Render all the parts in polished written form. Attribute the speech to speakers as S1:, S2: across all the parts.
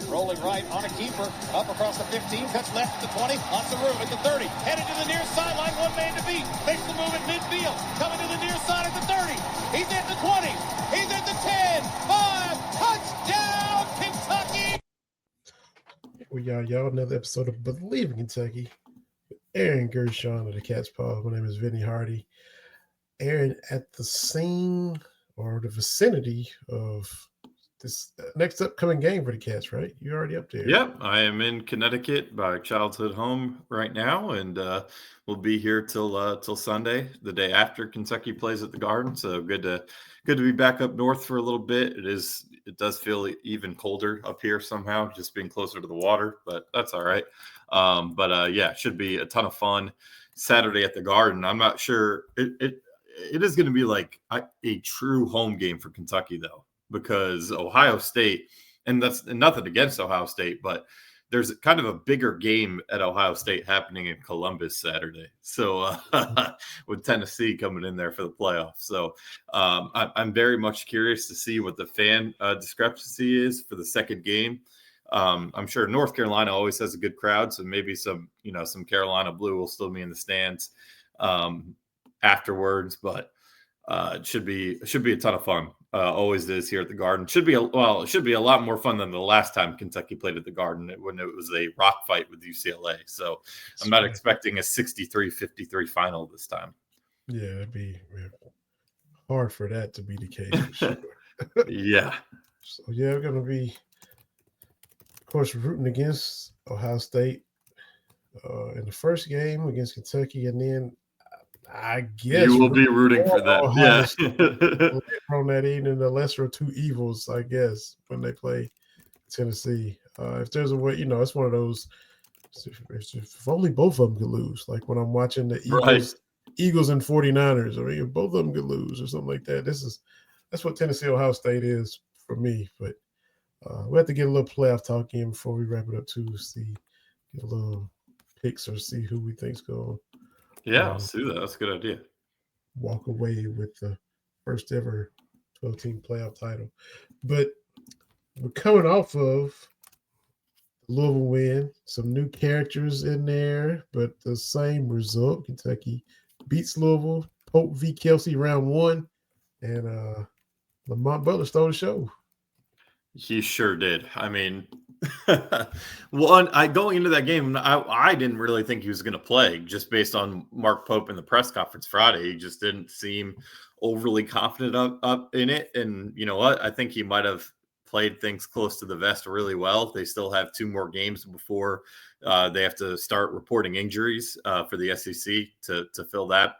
S1: Rolling right on a keeper, up across the 15, cuts left at the 20, on Saru at the 30, headed to the near sideline, one man to beat, makes the move at midfield, coming to the near side at the 30, he's at the 20, he's at the 10, 5, touchdown, Kentucky!
S2: Y'all, another episode of Believe in Kentucky. Aaron Gershon of the Cat's Paw. My name is Vinny Hardy. Aaron, at the scene or the vicinity of this next upcoming game for the Cats, right? You're already up there.
S3: Yep, I am in Connecticut, my childhood home right now, and we'll be here till Sunday, the day after Kentucky plays at the Garden. So good to be back up north for a little bit. It does feel even colder up here somehow, just being closer to the water, but that's all right. Yeah, it should be a ton of fun Saturday at the Garden. I'm not sure it is going to be like a true home game for Kentucky though, because Ohio State, and that's nothing against Ohio State, but there's kind of a bigger game at Ohio State happening in Columbus Saturday. So with Tennessee coming in there for the playoffs. So I'm very much curious to see what the fan discrepancy is for the second game. I'm sure North Carolina always has a good crowd. So maybe some Carolina blue will still be in the stands afterwards, but it should be a ton of fun. Always is here at the Garden. It should be a lot more fun than the last time Kentucky played at the Garden when it was a rock fight with UCLA. So I'm not expecting a 63-53 final this time.
S2: Yeah, it'd be hard for that to be the case. For sure.
S3: Yeah.
S2: So yeah, we're gonna be, of course, rooting against Ohio State in the first game against Kentucky, and then I guess
S3: you will be rooting for that.
S2: Yeah. On that evening, the lesser of two evils, I guess, when they play Tennessee. If there's a way, it's one of those. If only both of them could lose, like when I'm watching the Eagles and 49ers, I mean, if both of them could lose or something like that. That's what Tennessee Ohio State is for me. But we have to get a little playoff talk in before we wrap it up too. Get a little picks or see who we think's going.
S3: Yeah, I'll see that. That's a good idea.
S2: Walk away with the first ever 12-team playoff title. But we're coming off of Louisville win, some new characters in there, but the same result. Kentucky beats Louisville, Pope v. Kelsey round 1, and Lamont Butler stole the show.
S3: He sure did. I mean, going into that game, I didn't really think he was going to play just based on Mark Pope in the press conference Friday. He just didn't seem overly confident up in it. And you know what? I think he might have played things close to the vest really well. They still have 2 more games before they have to start reporting injuries for the SEC to fill that.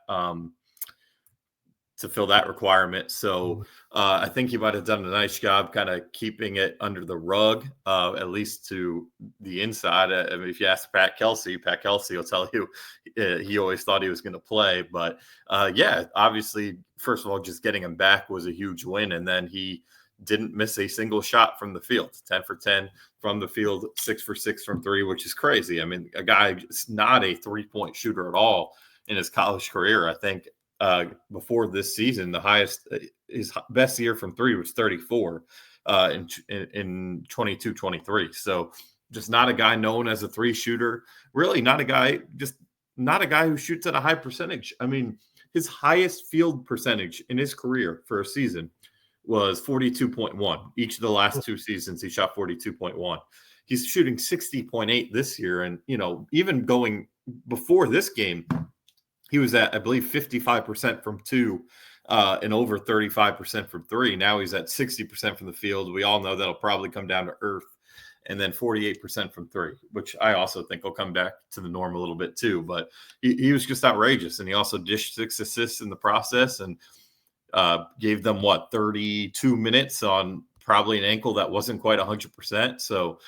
S3: To fill that requirement. So I think he might have done a nice job kind of keeping it under the rug, at least to the inside. I mean, if you ask Pat Kelsey will tell you he always thought he was going to play. But yeah, obviously, first of all, just getting him back was a huge win. And then he didn't miss a single shot from the field, 10 for 10 from the field, 6 for 6 from 3, which is crazy. I mean, a guy is not a 3-point shooter at all in his college career. I think before this season, his best year from 3 was 34 in 22-23. So just not a guy known as a 3 shooter. Really not a guy who shoots at a high percentage. I mean, his highest field percentage in his career for a season was 42.1. Each of the last 2 seasons, he shot 42.1. He's shooting 60.8 this year. And, even going before this game, he was at, I believe, 55% from 2 and over 35% from 3. Now he's at 60% from the field. We all know that'll probably come down to earth. And then 48% from 3, which I also think will come back to the norm a little bit too. But he was just outrageous. And he also dished 6 assists in the process and gave them, 32 minutes on probably an ankle that wasn't quite 100%. So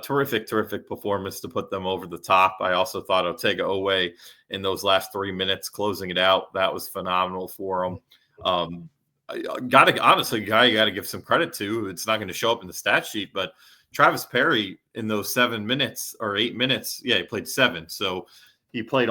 S3: terrific performance to put them over the top. I also thought Otega Owe in those last 3 minutes closing it out, that was phenomenal for him. You got to give some credit to. It's not going to show up in the stat sheet, but Travis Perry in those 7 minutes or 8 minutes, he played 7. So he played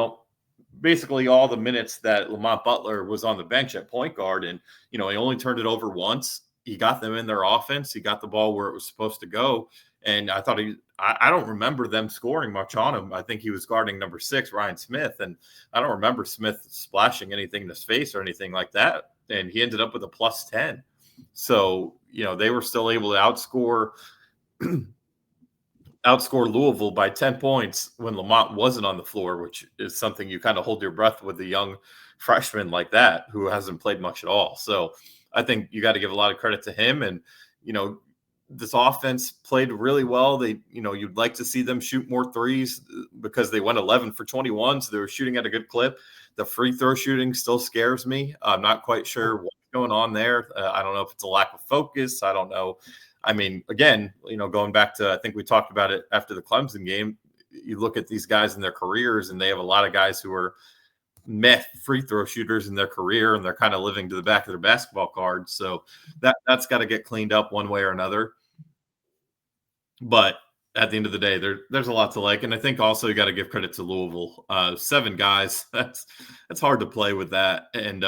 S3: basically all the minutes that Lamont Butler was on the bench at point guard. And, he only turned it over once. He got them in their offense. He got the ball where it was supposed to go. And I thought I don't remember them scoring much on him. I think he was guarding number 6, Ryan Smith. And I don't remember Smith splashing anything in his face or anything like that. And he ended up with a plus 10. So, they were still able to outscore Louisville by 10 points when Lamont wasn't on the floor, which is something you kind of hold your breath with a young freshman like that who hasn't played much at all. So I think you got to give a lot of credit to him. And, this offense played really well. They, you'd like to see them shoot more threes because they went 11 for 21. So they were shooting at a good clip. The free throw shooting still scares me. I'm not quite sure what's going on there. I don't know if it's a lack of focus. I don't know. I mean, again, going back to, I think we talked about it after the Clemson game, you look at these guys in their careers and they have a lot of guys who are meth free throw shooters in their career, and they're kind of living to the back of their basketball cards. So that's got to get cleaned up one way or another. But at the end of the day, there's a lot to like. And I think also you got to give credit to Louisville. 7 guys, that's hard to play with that. And,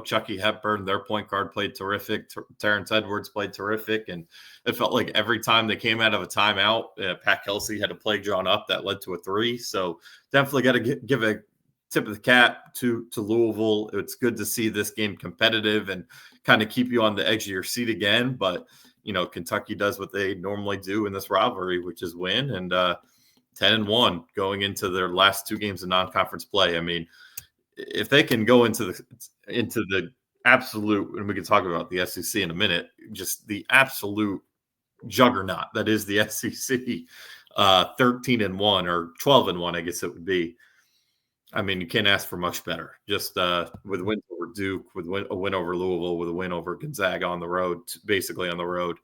S3: Chucky Hepburn, their point guard, played terrific. Terrence Edwards played terrific. And it felt like every time they came out of a timeout, Pat Kelsey had a play drawn up that led to a 3. So definitely got to give a tip of the cap to Louisville. It's good to see this game competitive and kind of keep you on the edge of your seat again. But Kentucky does what they normally do in this rivalry, which is win, and 10-1 going into their last 2 games of non-conference play. I mean, if they can go into the absolute, and we can talk about the SEC in a minute, just the absolute juggernaut that is the SEC, 13-1 or 12-1, I guess it would be. I mean, you can't ask for much better. Just with a win over Duke, with a win over Louisville, with a win over Gonzaga on the road, basically on the road.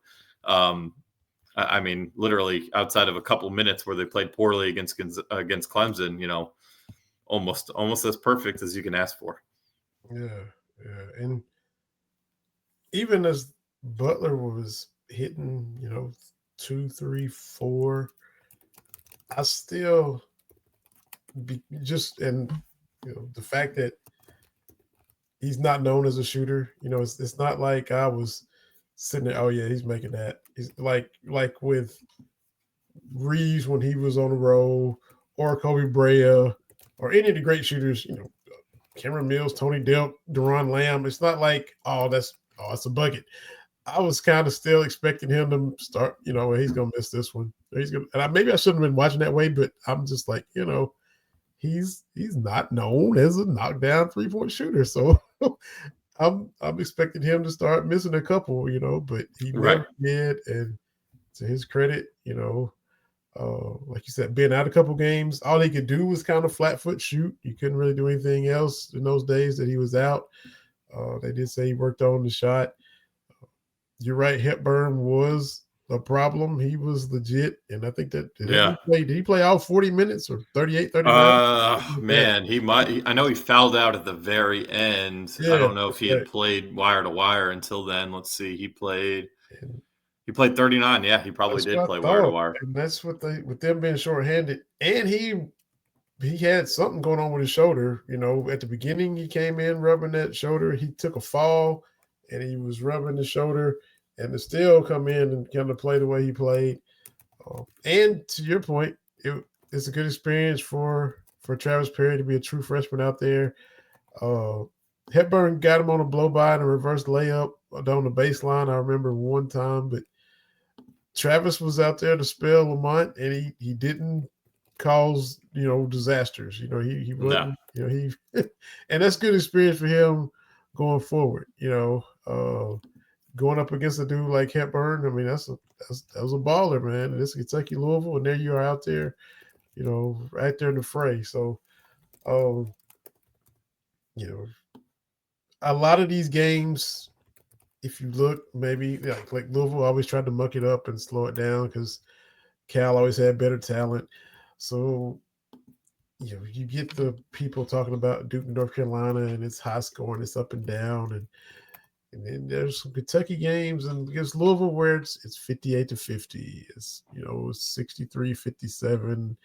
S3: I mean, literally outside of a couple minutes where they played poorly against Clemson, almost as perfect as you can ask for.
S2: Yeah. And even as Butler was hitting, 2, 3, 4, I still the fact that he's not known as a shooter, it's not like I was sitting there, oh yeah, he's making that. He's like with Reeves when he was on the road, or Kobe Brea, or any of the great shooters, Cameron Mills, Tony Delk, Deron Lamb. It's not like, it's a bucket. I was kind of still expecting him to start, he's gonna miss this one. Maybe I shouldn't have been watching that way, but I'm just like, he's not known as a knockdown 3-point shooter. So I'm expecting him to start missing a couple, but he never did. And to his credit, like you said, being out a couple games, all he could do was kind of flat foot shoot. You couldn't really do anything else in those days that he was out. They did say he worked on the shot. You're right, Hepburn was a problem. He was legit, and I think that did he play all 40 minutes or 38, 39?
S3: Man, he might. I know he fouled out at the very end. I don't know if he had played wire to wire until then. Let's see. He played 39. Yeah, he probably did play wire to wire.
S2: And that's with them being shorthanded, and he had something going on with his shoulder. At the beginning, he came in rubbing that shoulder. He took a fall, and he was rubbing the shoulder. And to still come in and kind of play the way he played. And to your point, it's a good experience for Travis Perry to be a true freshman out there. Hepburn got him on a blow-by and a reverse layup down the baseline. I remember one time, but Travis was out there to spell Lamont, and he didn't cause, disasters. He wasn't, and that's good experience for him going forward, going up against a dude like Hepburn. I mean, that was a baller, man. And it's Kentucky, Louisville, and there you are out there, right there in the fray. So, a lot of these games, if you look, maybe like Louisville always tried to muck it up and slow it down because Cal always had better talent. So, you get the people talking about Duke, North Carolina, and it's high scoring, it's up and down, and then there's some Kentucky games and against Louisville where it's 58-50. It's 63-57.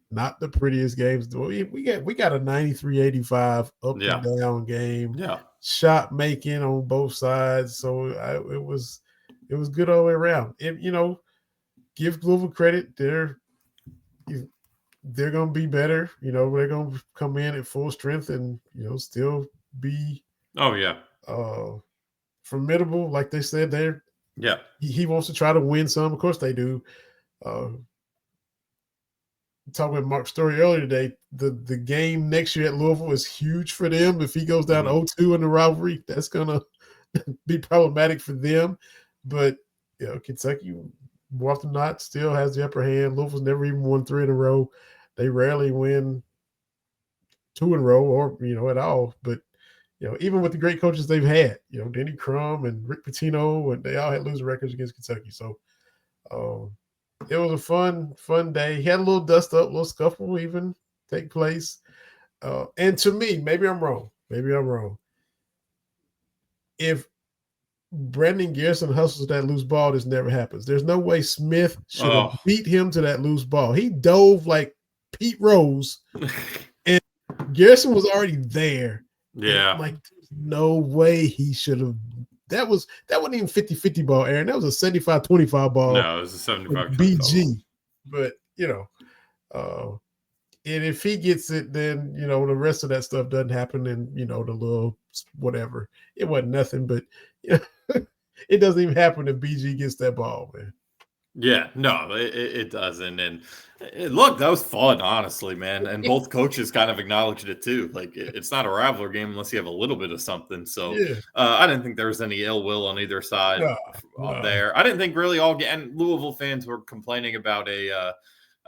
S2: Not the prettiest games. We got a 93-85 up and down game.
S3: Yeah,
S2: shot making on both sides. So it was good all the way around. And give Louisville credit. They're going to be better. They're going to come in at full strength and still be formidable. Like they said, he wants to try to win some. Of course they do. Talking with Mark's story earlier today, the game next year at Louisville is huge for them. If he goes down 0-2 in the rivalry, that's gonna be problematic for them. But Kentucky, more often than not, still has the upper hand. Louisville's never even won 3 in a row. They rarely win 2 in a row or at all. But even with the great coaches they've had, Denny Crum and Rick Pitino, and they all had losing records against Kentucky. So it was a fun day. He had a little dust up, a little scuffle even take place. And to me, maybe I'm wrong. If Brandon Garrison hustles that loose ball, this never happens. There's no way Smith should have beat him to that loose ball. He dove like Pete Rose, and Garrison was already there.
S3: Yeah.
S2: And, there's no way he should have. That wasn't even 50-50 ball, Aaron. That was a 75-25 ball.
S3: No, it was a 75-25
S2: BG. But, and if he gets it, then, the rest of that stuff doesn't happen. And, the little whatever. It wasn't nothing, but it doesn't even happen if BG gets that ball, man.
S3: Yeah, no, it doesn't. And look, that was fun, honestly, man. And both coaches kind of acknowledged it too. It's not a rivalry game unless you have a little bit of something. So I didn't think there was any ill will on either side there. I didn't think really and Louisville fans were complaining about I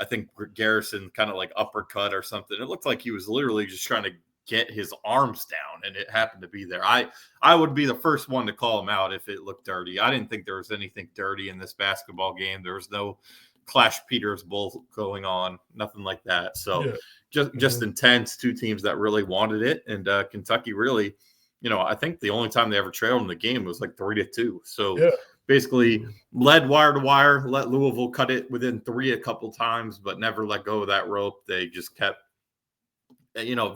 S3: think Garrison kind of like uppercut or something. It looked like he was literally just trying to get his arms down, and it happened to be there. I would be the first one to call him out if it looked dirty. I didn't think there was anything dirty in this basketball game. There was no Clash Peters bull going on, nothing like that. So just intense, two teams that really wanted it. And Kentucky really, I think the only time they ever trailed in the game was like 3-2. So basically led wire to wire, let Louisville cut it within 3 a couple times, but never let go of that rope. They just kept,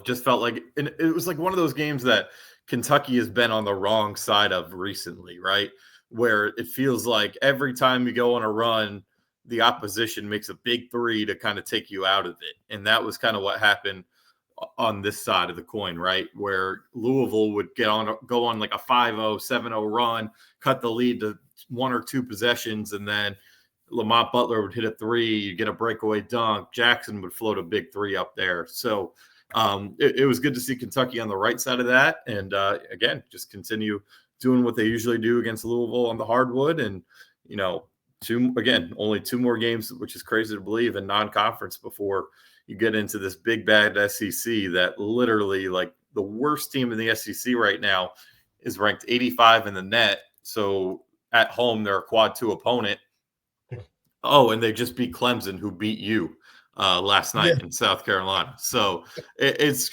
S3: just felt like it was like one of those games that Kentucky has been on the wrong side of recently, right? Where it feels like every time you go on a run, the opposition makes a big 3 to kind of take you out of it. And that was kind of what happened on this side of the coin, right? Where Louisville would go on like a 5-0, 7-0 run, cut the lead to 1 or 2 possessions, and then Lamont Butler would hit a 3, you get a breakaway dunk, Jackson would float a big 3 up there. So it was good to see Kentucky on the right side of that. And again, just continue doing what they usually do against Louisville on the hardwood. And, only 2 more games, which is crazy to believe, in non-conference before you get into this big bad SEC that literally, like, the worst team in the SEC right now is ranked 85 in the net. So at home, they're a quad 2 opponent. Oh, and they just beat Clemson, who beat you last night in South Carolina. So it's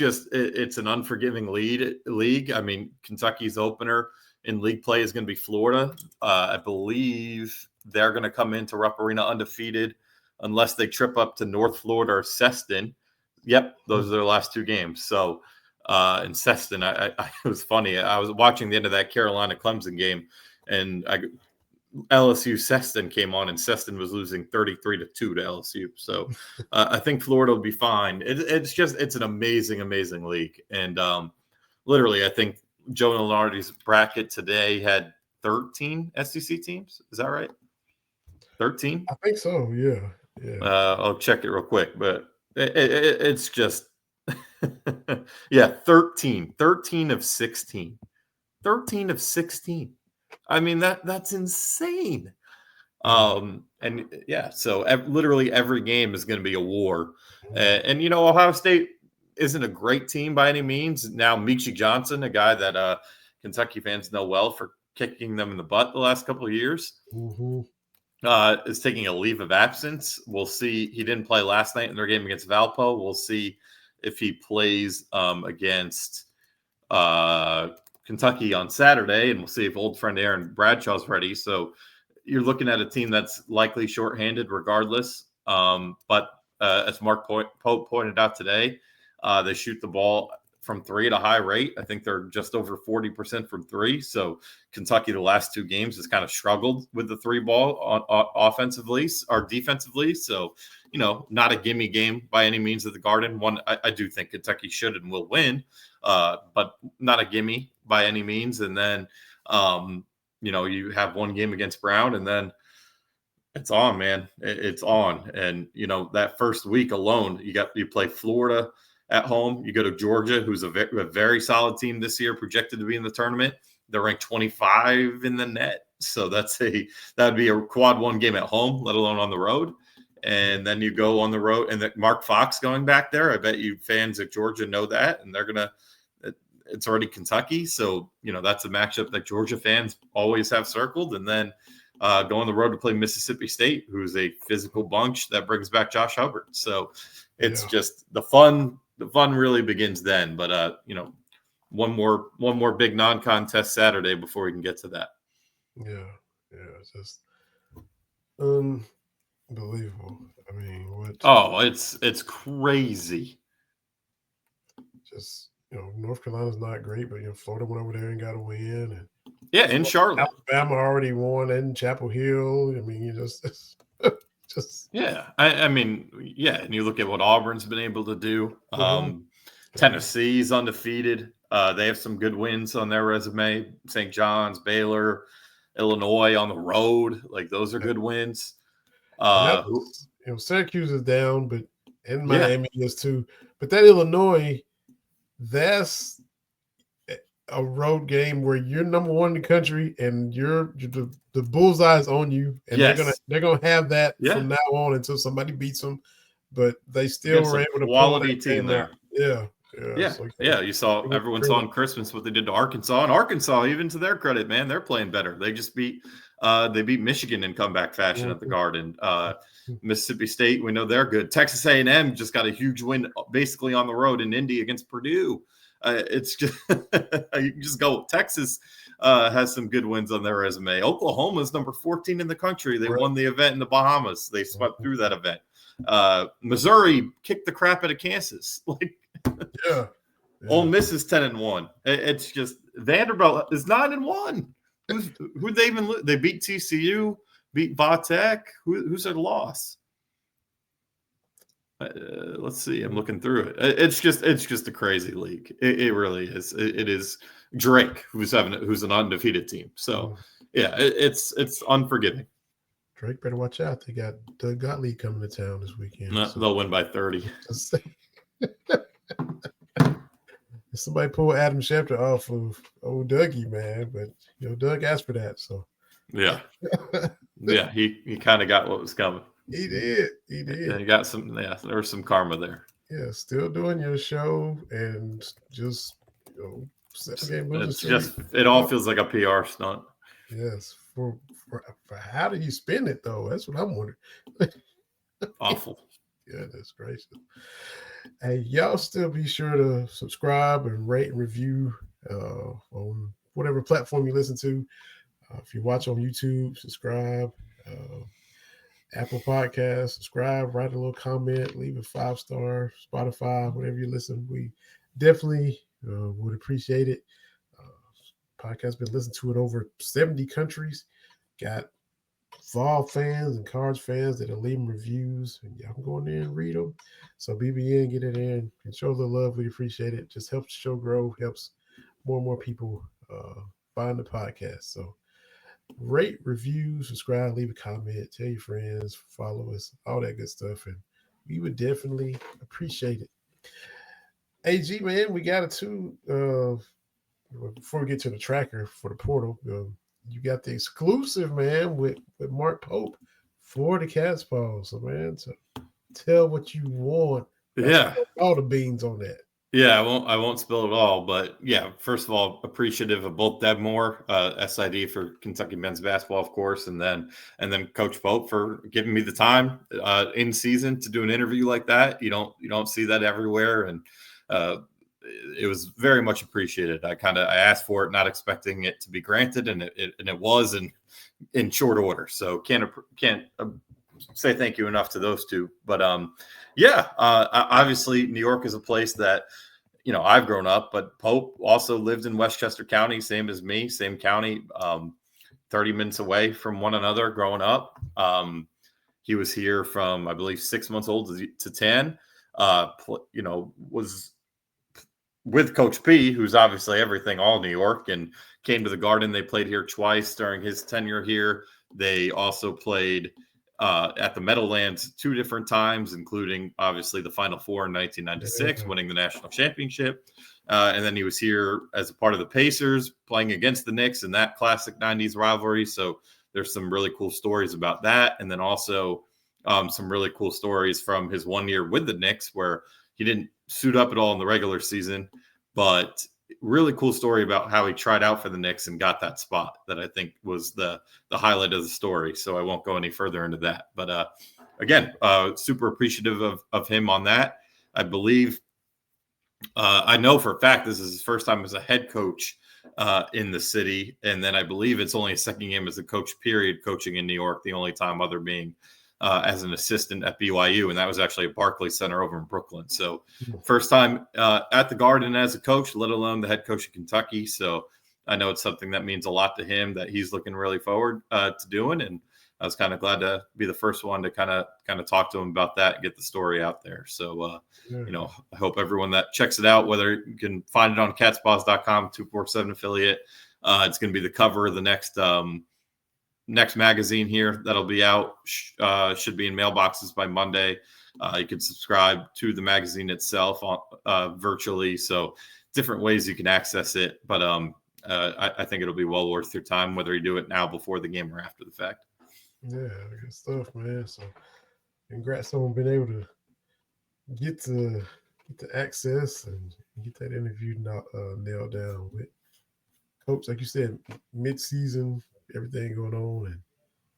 S3: an unforgiving league. I mean, Kentucky's opener in league play is going to be Florida. I believe they're going to come into Rupp Arena undefeated unless they trip up to North Florida or Seston. Yep, those are their last 2 games. So in Seston, it was funny. I was watching the end of that Carolina-Clemson game, and LSU Seston came on, and Seston was losing 33-2 to LSU. So I think Florida will be fine. It's an amazing, amazing league. And literally, I think Joe Lunardi's bracket today had 13 SEC teams. Is that right? 13?
S2: I think so. Yeah.
S3: I'll check it real quick, but it's just 13 of 16. 13 of 16. I mean, that's insane. So literally every game is going to be a war. And Ohio State isn't a great team by any means. Now, Michi Johnson, a guy that Kentucky fans know well for kicking them in the butt the last couple of years, is taking a leave of absence. We'll see. He didn't play last night in their game against Valpo. We'll see if he plays against Kentucky on Saturday, and we'll see if old friend Aaron Bradshaw's ready. So you're looking at a team that's likely shorthanded regardless. But as Mark Pope pointed out today, they shoot the ball from three at a high rate. I think they're just over 40% from three. So Kentucky, the last two games, has kind of struggled with the three ball offensively or defensively. So, not a gimme game by any means at the Garden. One, I do think Kentucky should and will win, but not a gimme by any means. And then, you have one game against Brown, and then it's on, man. It's on. And, that first week alone, you play Florida at home. You go to Georgia, who's a very solid team this year, projected to be in the tournament. They're ranked 25 in the net. So that'd be a quad one game at home, let alone on the road. And then you go on the road, and Mark Fox going back there. I bet you fans of Georgia know that, and it's already Kentucky. So, that's a matchup that Georgia fans always have circled. And then go on the road to play Mississippi State, who's a physical bunch that brings back Josh Hubbard. So it's just the fun really begins then. But, one more big non-contest Saturday before we can get to that.
S2: Yeah. It's just unbelievable. I mean,
S3: it's crazy.
S2: Just, North Carolina's not great, but Florida went over there and got a win. And
S3: in Charlotte,
S2: Alabama already won in Chapel Hill. I mean, just
S3: yeah. And you look at what Auburn's been able to do. Tennessee's undefeated. They have some good wins on their resume. St. John's, Baylor, Illinois on the road. Like, those are good wins.
S2: Syracuse is down, and Miami is too. But that Illinois, that's a road game where you're number one in the country and the bullseye's on you, and they're gonna have that from now on until somebody beats them. But they still were able to
S3: quality team there.
S2: You
S3: saw everyone saw on Christmas what they did to Arkansas, and Arkansas, even to their credit, man, they're playing better. They just beat Michigan in comeback fashion at the Garden. Mississippi State, we know they're good. Texas A&M just got a huge win basically on the road in Indy against Purdue. It's just you can just go. Texas has some good wins on their resume. Oklahoma's number 14 in the country. They won the event in the Bahamas. They swept through that event. Missouri kicked the crap out of Kansas. Ole Miss is 10-1. It's just Vanderbilt is 9-1. Who they even? They beat TCU, beat Vatech. Who's their loss? Let's see. I'm looking through it. It's just a crazy league. It really is. It is Drake who's an undefeated team. So it's unforgiving.
S2: Drake better watch out. They got Doug Gottlieb coming to town this weekend.
S3: They'll win by 30.
S2: Somebody pull Adam Schefter off of old Dougie, man. But Doug asked for that, so
S3: yeah. He kind of got what was coming.
S2: He did.
S3: Yeah, he got some. Yeah, there was some karma there.
S2: Yeah, still doing your show and just
S3: it all feels like a PR stunt.
S2: Yes, for how do you spend it though? That's what I'm wondering.
S3: Awful.
S2: Yeah, that's gracious. Hey, y'all still be sure to subscribe and rate and review on whatever platform you listen to. If you watch on YouTube, subscribe. Apple Podcasts, subscribe, write a little comment, leave a 5-star, Spotify, whatever you listen. We definitely would appreciate it. Podcast been listened to in over 70 countries. Got Vol fans and Cards fans that are leaving reviews, and y'all can go in there and read them. So BBN, get it in and show the love. We appreciate it. Just helps the show grow, helps more and more people find the podcast. So rate, review, subscribe, leave a comment, tell your friends, follow us, all that good stuff, and we would definitely appreciate it. AG, man, we got it too. Before we get to the tracker for the portal, you got the exclusive, man, with Mark Pope for the Cat's Paw. So, man, so tell what you want. All the beans on that.
S3: Yeah, I won't spill it all, but yeah, first of all, appreciative of both Deb Moore, SID for Kentucky men's basketball, of course, and then Coach Pope for giving me the time in season to do an interview like that. You don't see that everywhere, and it was very much appreciated. I asked for it, not expecting it to be granted, and it was in short order. So can't say thank you enough to those two. But obviously New York is a place that I've grown up, but Pope also lived in Westchester County, same as me, same county, 30 minutes away from one another growing up. He was here from, I believe, 6 months old to 10, was with Coach P, who's obviously everything all New York, and came to the Garden. They played here twice during his tenure here. They also played at the Meadowlands 2 different times, including obviously the Final Four in 1996, winning the national championship. And then he was here as a part of the Pacers, playing against the Knicks in that classic 90s rivalry. So there's some really cool stories about that. And then also some really cool stories from his 1 year with the Knicks, where he didn't suit up at all in the regular season, but really cool story about how he tried out for the Knicks and got that spot that I think was the highlight of the story. So I won't go any further into that. But again, super appreciative of him on that. I believe, I know for a fact this is his first time as a head coach in the city. And then I believe it's only a second game as a coach, period, coaching in New York, the only time other being as an assistant at BYU, and that was actually at Barclays Center over in Brooklyn. So first time at the Garden as a coach, let alone the head coach of Kentucky. So I know it's something that means a lot to him that he's looking really forward to doing. And I was kind of glad to be the first one to kind of talk to him about that and get the story out there. So, I hope everyone that checks it out, whether you can find it on catspaws.com, 247 affiliate, it's going to be the cover of the next magazine here that'll be out, should be in mailboxes by Monday. You can subscribe to the magazine itself virtually. So different ways you can access it. But I think it'll be well worth your time, whether you do it now before the game or after the fact.
S2: Yeah, good stuff, man. So congrats on being able to get the access and get that interview nailed down with Coach. Like you said, mid-season, everything going on,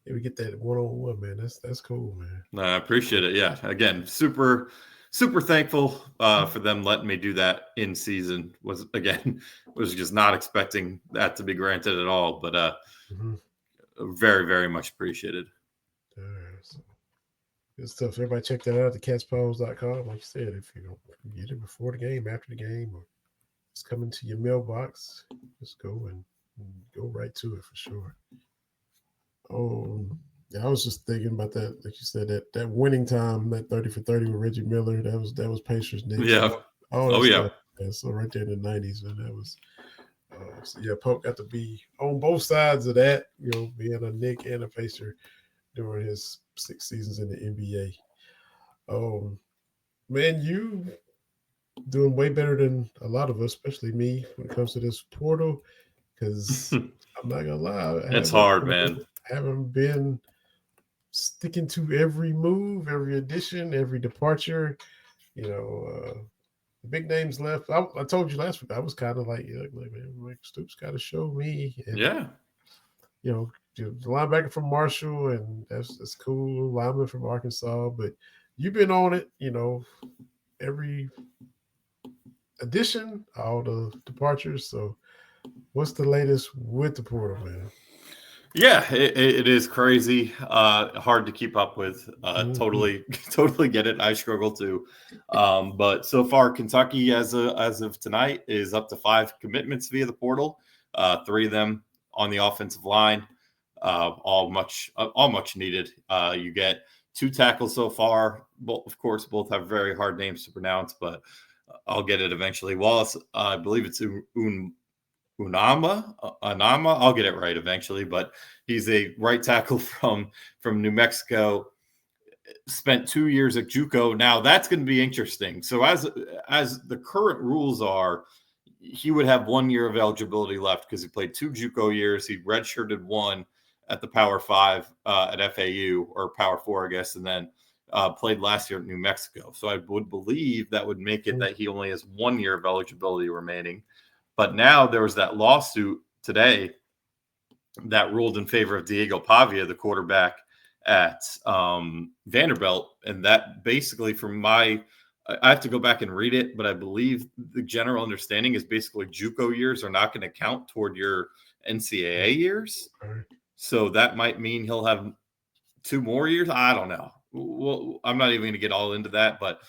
S2: and we get that one-on-one, man. That's cool, man.
S3: No, I appreciate it. Yeah, again, super thankful for them letting me do that in season. Was just not expecting that to be granted at all, but very, very much appreciated.
S2: So good stuff. Everybody check that out at thecatspaws.com. Like you said, if you don't get it before the game, after the game, or it's coming to your mailbox, just go and go right to it for sure. Yeah, I was just thinking about that. Like you said, that winning time, that 30 for 30 with Reggie Miller, that was Pacers Knicks.
S3: Yeah.
S2: Yeah. So right there in the 90s, man, that was. Pope got to be on both sides of that, being a Knick and a Pacer during his 6 seasons in the NBA. Man, you doing way better than a lot of us, especially me, when it comes to this portal. Because I'm not gonna lie,
S3: it's hard, man.
S2: I haven't been sticking to every move, every addition, every departure. The big names left. I told you last week, I was kind of like, man, Mike Stoops got to show me. And, the linebacker from Marshall, and that's cool. Lineman from Arkansas, but you've been on it. Every addition, all the departures. So, what's the latest with the portal, man?
S3: Yeah, it is crazy. Hard to keep up with. Totally get it. I struggle too. But so far, Kentucky, as of tonight, is up to 5 commitments via the portal. 3 of them on the offensive line. All much needed. You get 2 tackles so far. Of course, both have very hard names to pronounce, but I'll get it eventually. Wallace, I believe it's Unama, I'll get it right eventually, but he's a right tackle from New Mexico. Spent 2 years at JUCO. Now that's going to be interesting. So as the current rules are, he would have 1 year of eligibility left because he played 2 JUCO years. He redshirted 1 at the Power 5 at FAU, or Power 4, I guess, and then played last year at New Mexico. So I would believe that would make it that he only has 1 year of eligibility remaining. But now there was that lawsuit today that ruled in favor of Diego Pavia, the quarterback at Vanderbilt. And that basically, I have to go back and read it, but I believe the general understanding is basically JUCO years are not going to count toward your NCAA years. So that might mean he'll have 2 more years. I don't know. Well, I'm not even going to get all into that, but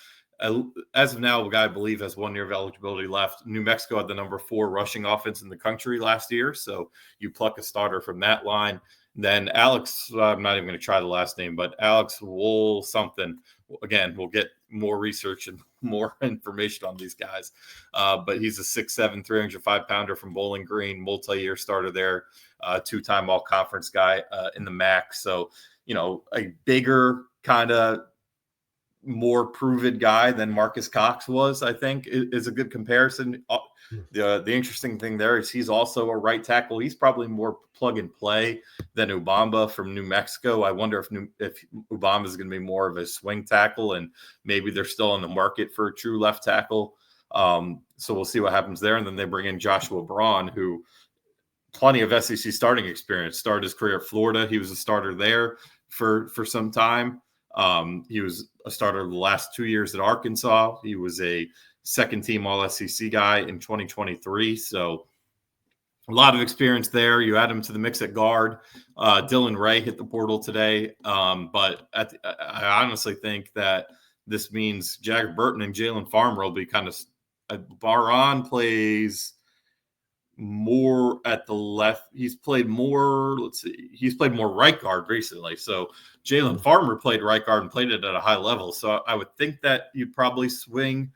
S3: as of now, a guy I believe has 1 year of eligibility left. New Mexico had the number 4 rushing offense in the country last year. So you pluck a starter from that line. Then Alex, I'm not even going to try the last name, but Alex Wool something. Again, we'll get more research and more information on these guys. But he's a 6'7", 305-pounder from Bowling Green, multi-year starter there, 2-time all-conference guy in the MAC. So, a bigger kind of more proven guy than Marcus Cox was, I think, is a good comparison. The interesting thing there is he's also a right tackle. He's probably more plug and play than Ubamba from New Mexico. I wonder if Ubamba is going to be more of a swing tackle, and maybe they're still in the market for a true left tackle. So we'll see what happens there. And then they bring in Joshua Braun, who plenty of SEC starting experience, started his career at Florida. He was a starter there for some time. He was a starter the last 2 years at Arkansas. He was a second-team All-SEC guy in 2023. So a lot of experience there. You add him to the mix at guard. Dylan Ray hit the portal today. But I honestly think that this means Jagger Burton and Jalen Farmer will be kind of Baron plays more at the left. He's played more, he's played more right guard recently. So Jalen Farmer played right guard and played it at a high level. So I would think that you'd probably swing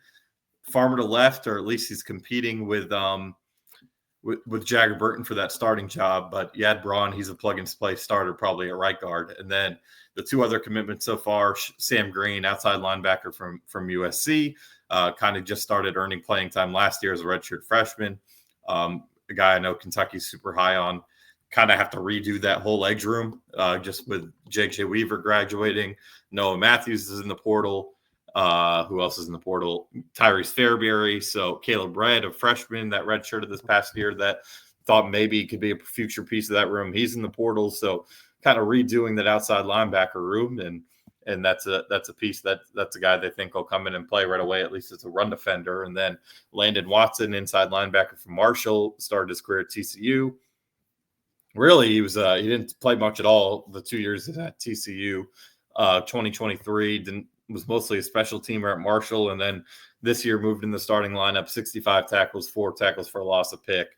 S3: Farmer to left, or at least he's competing with Jagger Burton for that starting job. But you add Braun, he's a plug and play starter probably at right guard. And then the 2 other commitments so far, Sam Green, outside linebacker from USC, kind of just started earning playing time last year as a redshirt freshman. A guy I know Kentucky's super high on. Kind of have to redo that whole edge room just with J.J. Weaver graduating. Noah Matthews is in the portal. Who else is in the portal? Tyrese Fairbury. So Caleb Red, a freshman that redshirted this past year that thought maybe he could be a future piece of that room. He's in the portal. So kind of redoing that outside linebacker room. And that's a piece that's a guy they think will come in and play right away. At least it's a run defender. And then Landon Watson, inside linebacker from Marshall, started his career at TCU. Really, he didn't play much at all the 2 years at TCU. 2023 was mostly a special teamer at Marshall, and then this year moved in the starting lineup, 65 tackles, 4 tackles for a loss, a pick.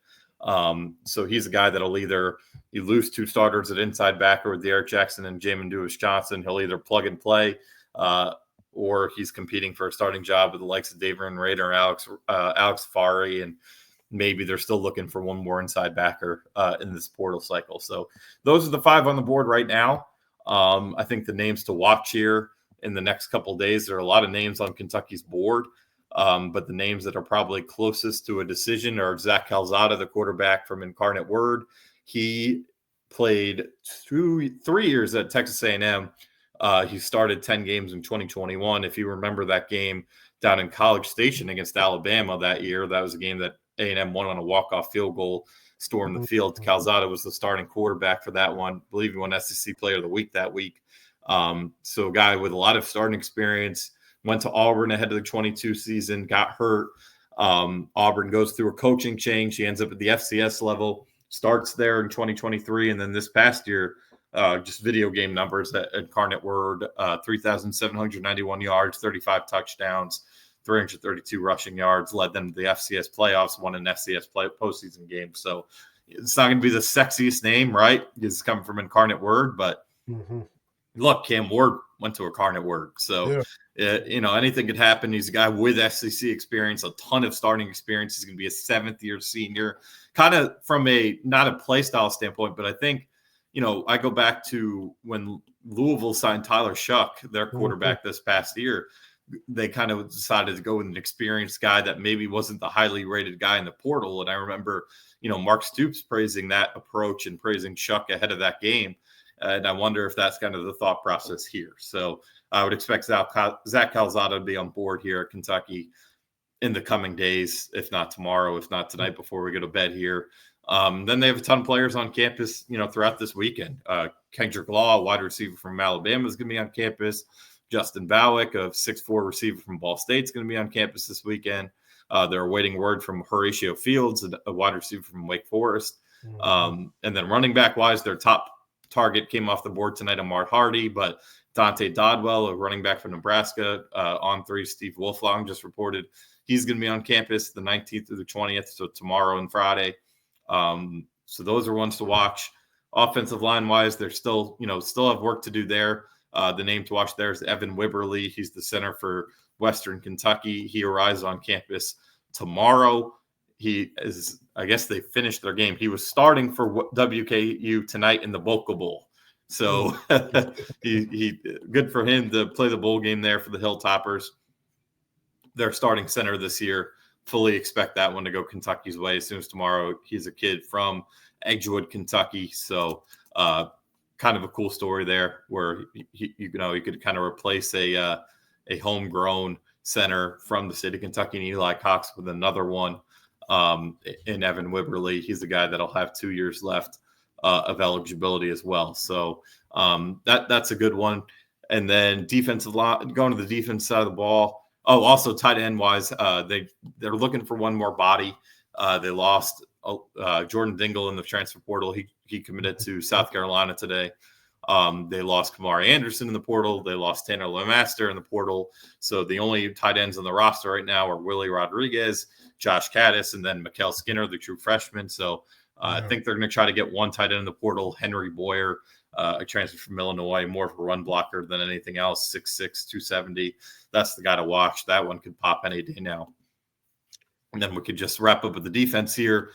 S3: So he's a guy that'll either you lose 2 starters at inside backer with Derek Jackson and Jamin Davis-Johnson. He'll either plug and play, or he's competing for a starting job with the likes of Davion Raider, Alex Fari, and maybe they're still looking for one more inside backer in this portal cycle. So those are the 5 on the board right now. I think the names to watch here in the next couple of days, there are a lot of names on Kentucky's board. But the names that are probably closest to a decision are Zach Calzada, the quarterback from Incarnate Word. He played 3 years at Texas A&M. He started 10 games in 2021. If you remember that game down in College Station against Alabama that year, that was a game that A&M won on a walk-off field goal, stormed the field. Calzada was the starting quarterback for that one. I believe he won SEC Player of the Week that week. So a guy with a lot of starting experience. Went to Auburn ahead of the 22 season, got hurt. Auburn goes through a coaching change. He ends up at the FCS level, starts there in 2023. And then this past year, just video game numbers at Incarnate Word, 3,791 yards, 35 touchdowns, 332 rushing yards, led them to the FCS playoffs, won an FCS postseason game. So it's not going to be the sexiest name, right? It's coming from Incarnate Word, but look, Cam Ward went to Incarnate Word. So, anything could happen. He's a guy with SEC experience, a ton of starting experience. He's going to be a 7th-year senior, kind of from not a play style standpoint, but I think, I go back to when Louisville signed Tyler Shuck, their quarterback this past year. They kind of decided to go with an experienced guy that maybe wasn't the highly rated guy in the portal. And I remember, Mark Stoops praising that approach and praising Shuck ahead of that game. And I wonder if that's kind of the thought process here. So I would expect Zach Calzada to be on board here at Kentucky in the coming days, if not tomorrow, if not tonight before we go to bed here. Then they have a ton of players on campus, throughout this weekend. Kendrick Law, a wide receiver from Alabama, is going to be on campus. Justin Bowick, a 6'4" receiver from Ball State, is going to be on campus this weekend. They're awaiting word from Horatio Fields, a wide receiver from Wake Forest. And then running back wise, their top target came off the board tonight, Ahmad Hardy, but Dante Dodwell, a running back from Nebraska, on 3. Steve Wolflong just reported he's going to be on campus the 19th through the 20th, so tomorrow and Friday. So those are ones to watch. Offensive line-wise, they're still have work to do there. The name to watch there is Evan Wibberly. He's the center for Western Kentucky. He arrives on campus tomorrow. I guess they finished their game. He was starting for WKU tonight in the Boca Bowl. So he good for him to play the bowl game there for the Hilltoppers. Their starting center this year. Fully expect that one to go Kentucky's way as soon as tomorrow. He's a kid from Edgewood, Kentucky. So kind of a cool story there where he could kind of replace a homegrown center from the state of Kentucky and Eli Cox with another one in Evan Wibberly. He's the guy that'll have 2 years left of eligibility as well. So that's a good one. And then defensive line, going to the defense side of the ball. Oh, also tight end wise, they're looking for one more body. They lost Jordan Dingle in the transfer portal. He committed to South Carolina today. They lost Kamari Anderson in the portal. They lost Tanner LeMaster in the portal. So the only tight ends on the roster right now are Willie Rodriguez, Josh Caddis, and then Mikael Skinner, the true freshman. So I think they're going to try to get one tight end in the portal. Henry Boyer, a transfer from Illinois, more of a run blocker than anything else, 6'6", 270. That's the guy to watch. That one could pop any day now. And then we could just wrap up with the defense here.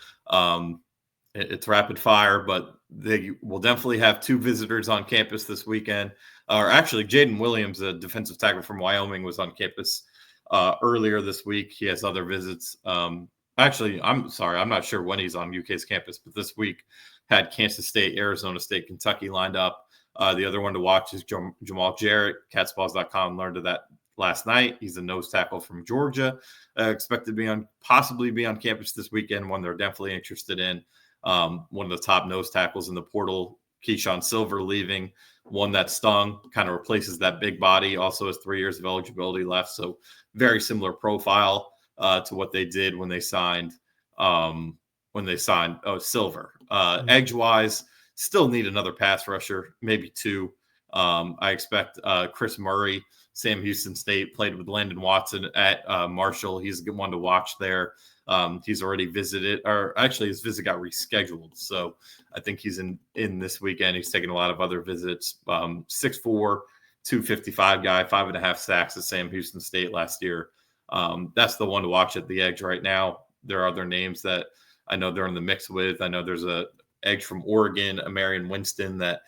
S3: It's rapid fire, but they will definitely have 2 visitors on campus this weekend. Or actually, Jaden Williams, a defensive tackle from Wyoming, was on campus earlier this week. He has other visits. Actually, I'm sorry, I'm not sure when he's on UK's campus, but this week had Kansas State, Arizona State, Kentucky lined up. The other one to watch is Jamal Jarrett. Catspaws.com learned of that last night. He's a nose tackle from Georgia. Expected to possibly be on campus this weekend, one they're definitely interested in. One of the top nose tackles in the portal, Keyshawn Silver, leaving. One that stung, kind of replaces that big body, also has 3 years of eligibility left. So very similar profile to what they did when they signed Silver. Edge-wise, still need another pass rusher, maybe 2. I expect Chris Murray, Sam Houston State, played with Landon Watson at Marshall. He's a good one to watch there. He's already visited, or actually his visit got rescheduled. So I think he's in this weekend. He's taking a lot of other visits. 6'4", 255 guy, 5.5 sacks at Sam Houston State last year. That's the one to watch at the edge right now. There are other names that I know they're in the mix with. I know there's a edge from Oregon, Amarian Winston, that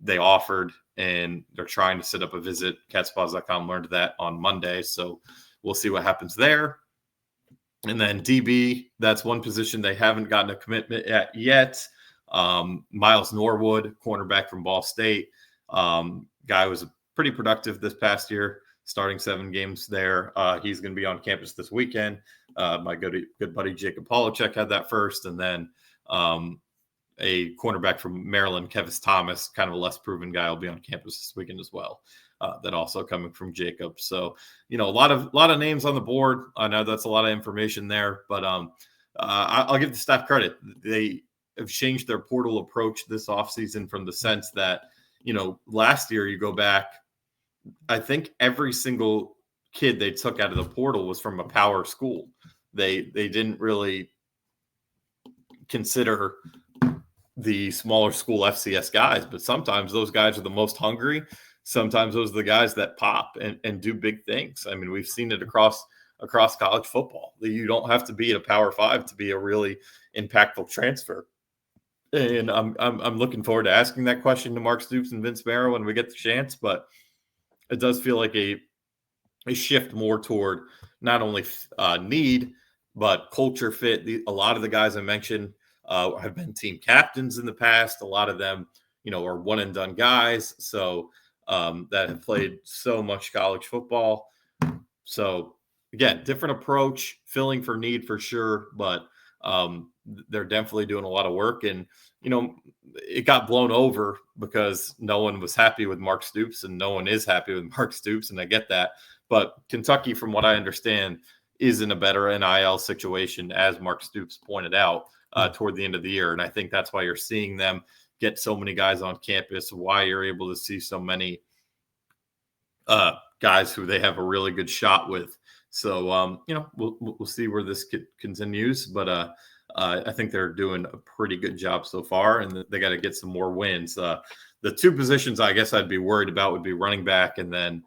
S3: they offered, and they're trying to set up a visit. Catspaws.com learned that on Monday. So we'll see what happens there. And then DB, that's one position they haven't gotten a commitment at yet. Miles Norwood, cornerback from Ball State. Guy was pretty productive this past year, starting 7 games there. He's going to be on campus this weekend. My good buddy Jacob Polachek had that first. And then a cornerback from Maryland, Kevis Thomas, kind of a less proven guy, will be on campus this weekend as well. That also coming from Jacob. So, a lot of names on the board. I know that's a lot of information there, but I'll give the staff credit. They have changed their portal approach this offseason from the sense that, last year you go back, I think every single kid they took out of the portal was from a power school. They didn't really consider the smaller school FCS guys, but sometimes those guys are the most hungry. Sometimes those are the guys that pop and do big things. I mean, we've seen it across college football. You don't have to be at a Power 5 to be a really impactful transfer. And I'm looking forward to asking that question to Mark Stoops and Vince Marrow when we get the chance. But it does feel like a shift more toward not only need, but culture fit. A lot of the guys I mentioned have been team captains in the past. A lot of them, are one and done guys. So that have played so much college football. So again, different approach, filling for need for sure, but they're definitely doing a lot of work. And, it got blown over because no one was happy with Mark Stoops and no one is happy with Mark Stoops. And I get that. But Kentucky, from what I understand, is in a better NIL situation, as Mark Stoops pointed out, toward the end of the year. And I think that's why you're seeing them get so many guys on campus, why you're able to see so many guys who they have a really good shot with. So, we'll see where this continues, but I think they're doing a pretty good job so far, and they got to get some more wins. The two positions I guess I'd be worried about would be running back and then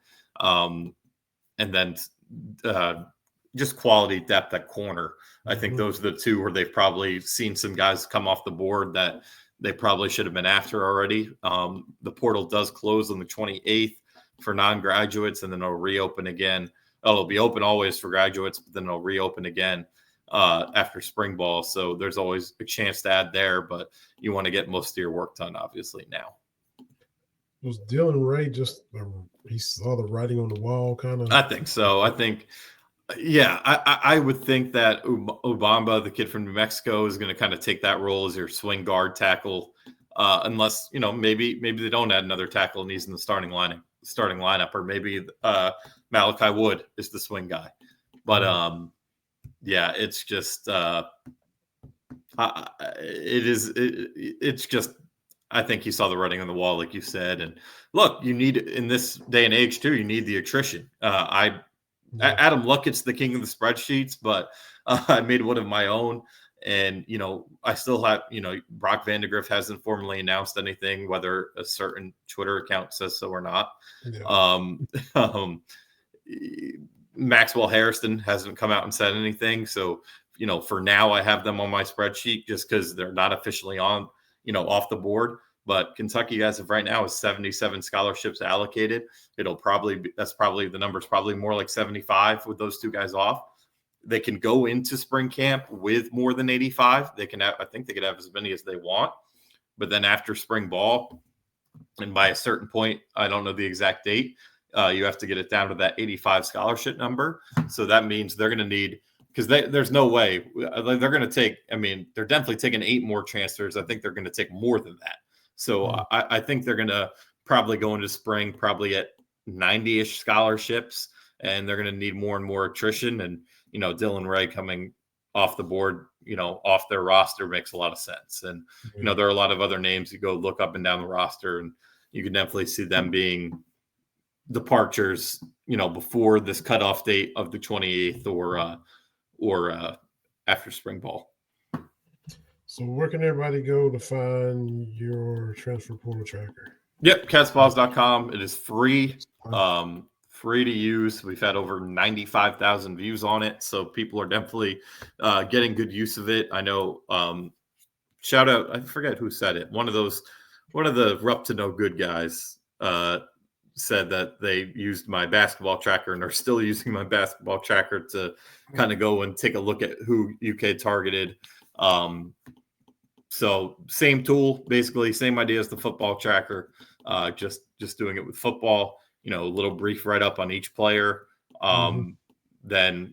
S3: just quality depth at corner. I think those are the two where they've probably seen some guys come off the board that they probably should have been after already. The portal does close on the 28th for non-graduates, and then it'll reopen again. It'll be open always for graduates, but then it'll reopen again after spring ball. So there's always a chance to add there, but you want to get most of your work done, obviously, now.
S2: Was Dylan Ray just he saw the writing on the wall kind of?
S3: I think so. I think, yeah, I would think that Obamba, the kid from New Mexico, is going to kind of take that role as your swing guard tackle, unless, maybe they don't add another tackle and he's in the starting lineup, or maybe Malachi Wood is the swing guy. But yeah, it's just it's just, I think he saw the writing on the wall, like you said. And look, you need, in this day and age too, you need the attrition. Adam Luckett's the king of the spreadsheets, but I made one of my own. And, I still have, Brock Vandegrift hasn't formally announced anything, whether a certain Twitter account says so or not. Yeah. Maxwell Harrison hasn't come out and said anything. So, for now, I have them on my spreadsheet just because they're not officially on, off the board. But Kentucky, as of right now, is 77 scholarships allocated. It'll probably be, the number's probably more like 75 with those two guys off. They can go into spring camp with more than 85. I think they could have as many as they want. But then after spring ball, and by a certain point, I don't know the exact date, you have to get it down to that 85 scholarship number. So that means they're going to need, because there's no way they're going to take, they're definitely taking 8 more transfers. I think they're going to take more than that. So I think they're going to probably go into spring probably at 90-ish scholarships, and they're going to need more and more attrition. And, Dylan Ray coming off the board, off their roster makes a lot of sense. And, there are a lot of other names you go look up and down the roster, and you can definitely see them being departures, before this cutoff date of the 28th or after spring ball.
S2: So where can everybody go to find your transfer portal tracker?
S3: Yep, catsballs.com. It is free. Free to use. We've had over 95,000 views on it, so people are definitely getting good use of it. I know. Shout out! I forget who said it. One of the Rupp to No Good guys said that they used my basketball tracker and are still using my basketball tracker to kind of go and take a look at who UK targeted. So same tool, basically same idea as the football tracker, just doing it with football. A little brief write-up on each player. Then,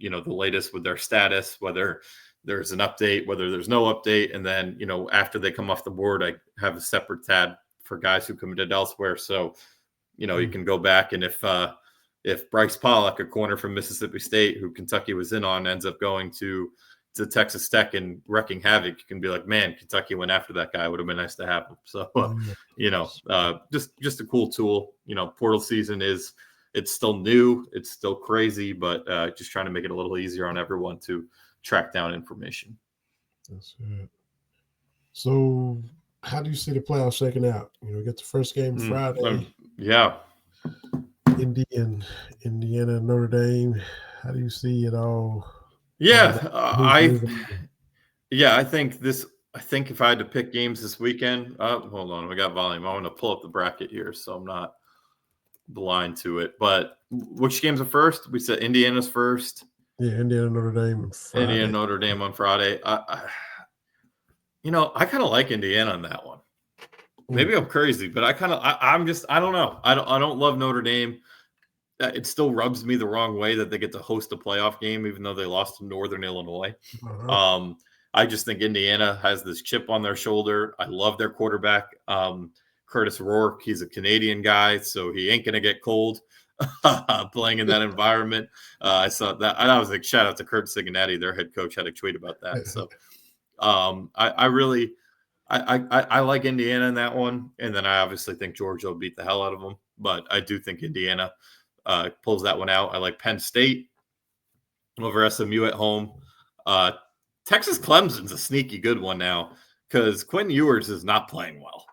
S3: the latest with their status, whether there's an update, whether there's no update. And then, after they come off the board, I have a separate tab for guys who committed elsewhere. So, you can go back, and if Bryce Pollock, a corner from Mississippi State, who Kentucky was in on, ends up going to Texas Tech and wrecking havoc, you can be like, man, Kentucky went after that guy. It would have been nice to have him. So, just a cool tool. Portal season it's still new. It's still crazy, but just trying to make it a little easier on everyone to track down information.
S2: That's it. So how do you see the playoffs shaking out? We get the first game Friday.
S3: Yeah.
S2: Indiana, Notre Dame. How do you see it all?
S3: Yeah, I think if I had to pick games this weekend, hold on, we got volume. I want to pull up the bracket here so I'm not blind to it. But which games are first? We said Indiana's first.
S2: Yeah, Indiana, Notre Dame.
S3: Indiana, Notre Dame on Friday. I kind of like Indiana on that one. Maybe I'm crazy, but I don't know. I don't love Notre Dame. It still rubs me the wrong way that they get to host a playoff game, even though they lost to Northern Illinois. I just think Indiana has this chip on their shoulder. I love their quarterback, Curtis Rourke. He's a Canadian guy, so he ain't going to get cold playing in that environment. I saw that. And I was like, shout out to Kurt Cincinnati. Their head coach had a tweet about that. So I I like Indiana in that one, and then I obviously think Georgia will beat the hell out of them. But I do think Indiana pulls that one out. I like Penn State over SMU at home. Texas Clemson's a sneaky good one now because Quinn Ewers is not playing well,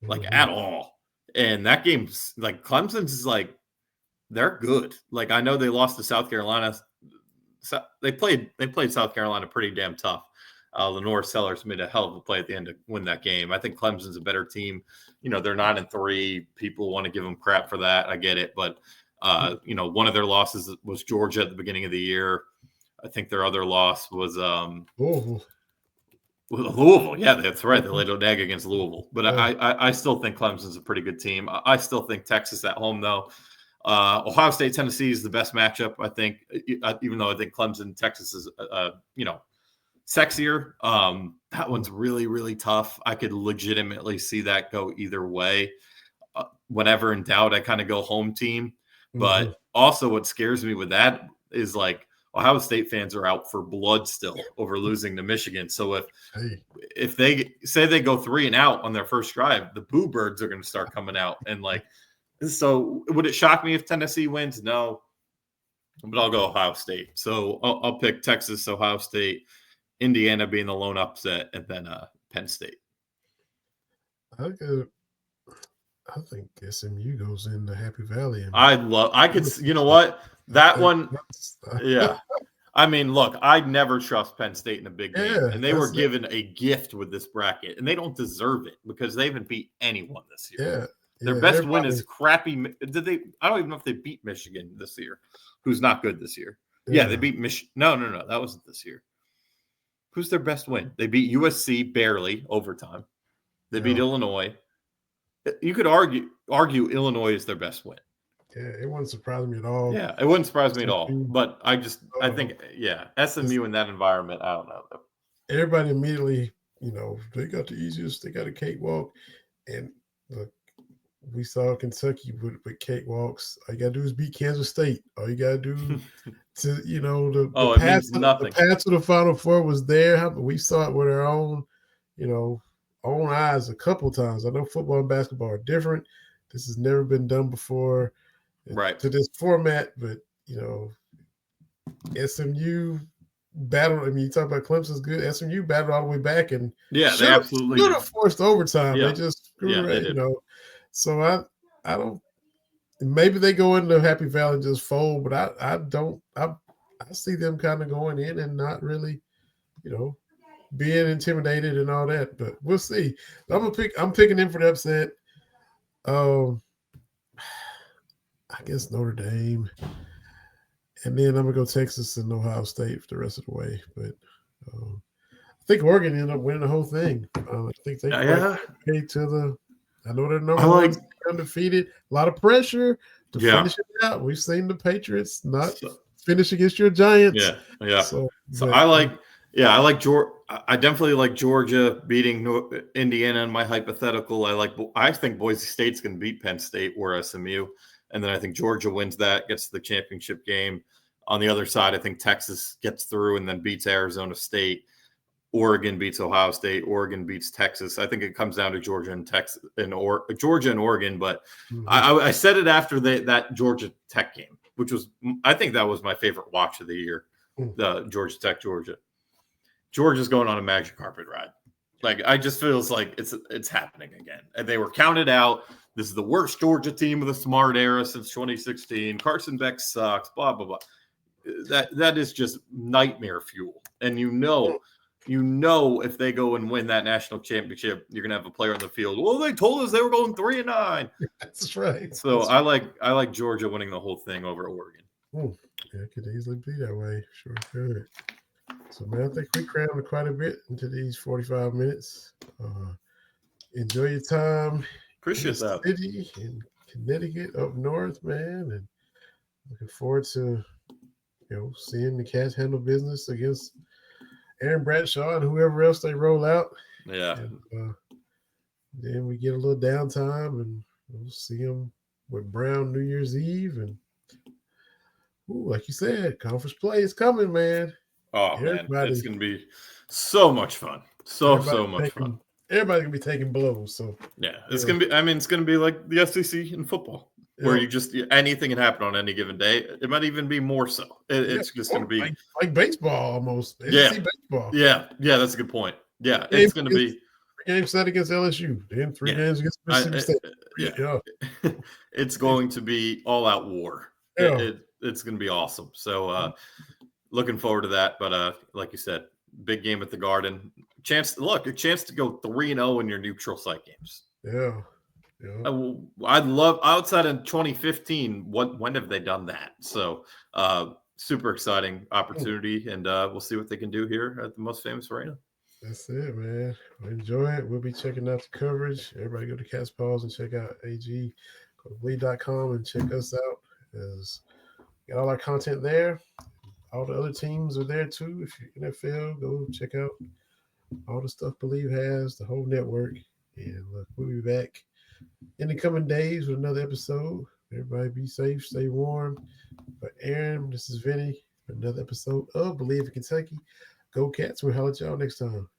S3: like at all. And that game's like Clemson's is like they're good. Like I know they lost to South Carolina. So they played South Carolina pretty damn tough. Lenore Sellers made a hell of a play at the end to win that game. I think Clemson's a better team. You know, they're 9-3. People want to give them crap for that. I get it. But, you know, one of their losses was Georgia at the beginning of the year. I think their other loss was Louisville. Yeah, that's right. They laid an egg against Louisville. But I still think Clemson's a pretty good team. I still think Texas at home, though. Ohio State, Tennessee is the best matchup, I think, even though I think Clemson, Texas is, you know, sexier. That one's really, really tough. I could legitimately see that go either way. Whenever in doubt, I kind of go home team. But also what scares me with that is like Ohio State fans are out for blood still over losing to Michigan. So if they say they go 3-and-out on their first drive, the boo birds are going to start coming out. And like, so would it shock me if Tennessee wins? No, but I'll go Ohio State. So I'll pick Texas, Ohio State, Indiana being the lone upset, and then Penn State.
S2: I think SMU goes into Happy Valley.
S3: You know what? That one, yeah. I mean, look, I'd never trust Penn State in a big game, and they were given a gift with this bracket, and they don't deserve it because they haven't beat anyone this year.
S2: Yeah.
S3: Their best win is crappy. I don't even know if they beat Michigan this year, who's not good this year. Yeah, they beat Michigan. No, that wasn't this year. Who's their best win? They beat USC barely overtime. They beat Illinois. You could argue Illinois is their best win.
S2: Yeah, it wouldn't surprise me at all.
S3: Yeah, it wouldn't surprise me at all. But I think, SMU in that environment, I don't know.
S2: Everybody immediately, you know, they got the easiest, they got a cakewalk. And look, we saw Kentucky with cakewalks. All you got to do is beat Kansas State. All you got to do to, you know, the path to the Final Four was there. We saw it with our own, you know, own eyes a couple times. I know football and basketball are different. This has never been done before,
S3: right,
S2: to this format. But you know, SMU battled. I mean, you talk about Clemson's good. SMU battled all the way back, and
S3: they absolutely
S2: could have forced overtime.
S3: Yeah.
S2: They just screwed it, you know. So I don't. Maybe they go into Happy Valley and just fold, but I don't. I see them kind of going in and not really, you know, being intimidated and all that. But we'll see. I'm picking them for the upset. I guess Notre Dame, and then I'm gonna go Texas and Ohio State for the rest of the way. But I think Oregon ended up winning the whole thing. I think they paid to the. I know they're number one, undefeated. A lot of pressure to finish it out. We've seen the Patriots not finish against your Giants.
S3: Yeah. So I like Georgia. I definitely like Georgia beating Indiana in my hypothetical. I think Boise State's going to beat Penn State or SMU, and then I think Georgia wins that, gets to the championship game. On the other side, I think Texas gets through and then beats Arizona State. Oregon beats Ohio State. Oregon beats Texas. I think it comes down to Georgia and Texas Georgia and Oregon. But I said it after that Georgia Tech game, which was, I think that was my favorite watch of the year. The Georgia Tech, Georgia. Georgia's going on a magic carpet ride. Like, I just feels like it's happening again. And they were counted out. This is the worst Georgia team of the Smart era since 2016. Carson Beck sucks, blah, blah, blah. That is just nightmare fuel. And you know if they go and win that national championship, you're going to have a player on the field. Well, they told us they were going 3-9.
S2: That's right.
S3: So I like Georgia winning the whole thing over Oregon.
S2: Yeah, it could easily be that way. Sure could. So, man, I think we crammed quite a bit into these 45 minutes. Enjoy your time.
S3: Appreciate that.
S2: City in Connecticut up north, man. And looking forward to, you know, seeing the Cats handle business against Aaron Bradshaw and whoever else they roll out.
S3: Yeah.
S2: And, then we get a little downtime and we'll see them with Brown New Year's Eve. And, like you said, conference play is coming, man.
S3: Oh, man. It's going to be so much fun. So much fun.
S2: everybody's gonna be taking blows. So
S3: yeah, it's gonna be. I mean, it's gonna be like the SEC in football, where you just anything can happen on any given day. It might even be more so. It's just gonna be
S2: like baseball almost. SEC baseball.
S3: Yeah, that's a good point. Yeah, it's gonna be
S2: 3 games set against LSU, then 3 games against Mississippi State.
S3: It's going to be all out war. It's going to be awesome. So looking forward to that. But like you said, big game at the Garden. A chance to go 3-0 in your neutral site games.
S2: Yeah.
S3: I'd love outside in 2015. When have they done that? So super exciting opportunity, and we'll see what they can do here at the most famous arena.
S2: That's it, man. Enjoy it. We'll be checking out the coverage. Everybody go to Cat's Paws and check out AG. Go to bleed.com and check us out. Got all our content there. All the other teams are there too. If you're NFL, go check out all the stuff Believe has, the whole network. And look, we'll be back in the coming days with another episode. Everybody be safe, stay warm. For Aaron, this is Vinny for another episode of Believe in Kentucky. Go Cats. We'll holler at y'all next time.